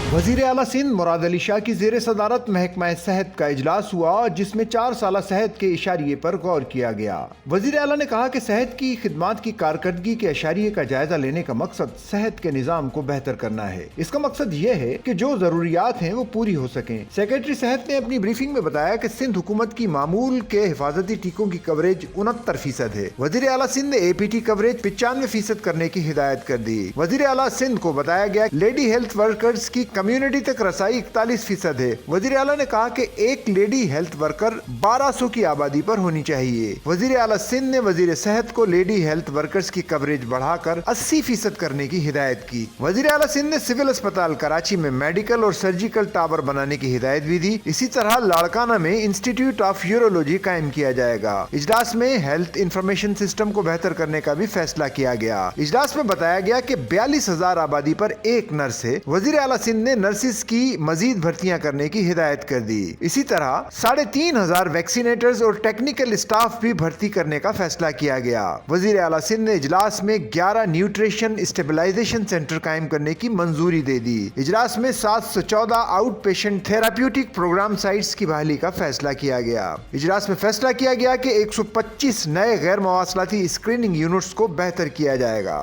वजीर आला सिंध मुराद अली शाह की जेर सदारत महकमा सेहत का इजलास हुआ जिसमें 4 साला सेहत के इशारिये पर गौर किया गया। वजीर आला ने कहा कि सेहत की खिदमात की कारकर्दगी के इशारिये का जायजा लेने का मकसद सेहत के निज़ाम को बेहतर करना है। इसका मकसद ये है कि जो जरूरियात हैं वो पूरी हो सकें। सेक्रेटरी सेहत ने अपनी ब्रीफिंग में बताया कि सिंध हुकूमत की मामूल के हिफाजती टीकों की कवरेज 69% है। वजीर आला सिंध ने APT कवरेज 95% करने की हिदायत कर दी। वजीर आला सिंध को बताया गया लेडी हेल्थ वर्कर्स की कम्युनिटी तक रसाई 41% है। वजीर आला ने कहा कि एक लेडी हेल्थ वर्कर 1200 की आबादी पर होनी चाहिए। वजीर आला सिंध ने वजीर सेहत को लेडी हेल्थ वर्कर्स की कवरेज बढ़ाकर 80% करने की हिदायत की। वजीर आला सिंध ने सिविल अस्पताल कराची में मेडिकल और सर्जिकल टावर बनाने की हिदायत भी दी। इसी तरह लाड़काना में इंस्टीट्यूट ऑफ यूरोलॉजी कायम किया जाएगा। इजलास में हेल्थ इंफॉर्मेशन सिस्टम को बेहतर करने का भी फैसला किया गया। इजलास में बताया गया कि 42,000 आबादी पर एक नर्स है। वजीर आला सिंध ने नर्सिस की मजीद भर्तियां करने की हिदायत कर दी। इसी तरह 3,500 वैक्सीनेटर्स और टेक्निकल स्टाफ भी भर्ती करने का फैसला किया गया। वजीर आला सिंध ने इजलास में 11 न्यूट्रिशन स्टेबलाइजेशन सेंटर कायम करने की मंजूरी दे दी। इजलास में 714 outpatient therapeutic programme sites की बहाली का फैसला किया गया। इजलास में फैसला किया गया कि 125 नए गैर मवासलाती स्क्रीनिंग यूनिट्स को बेहतर किया जाएगा।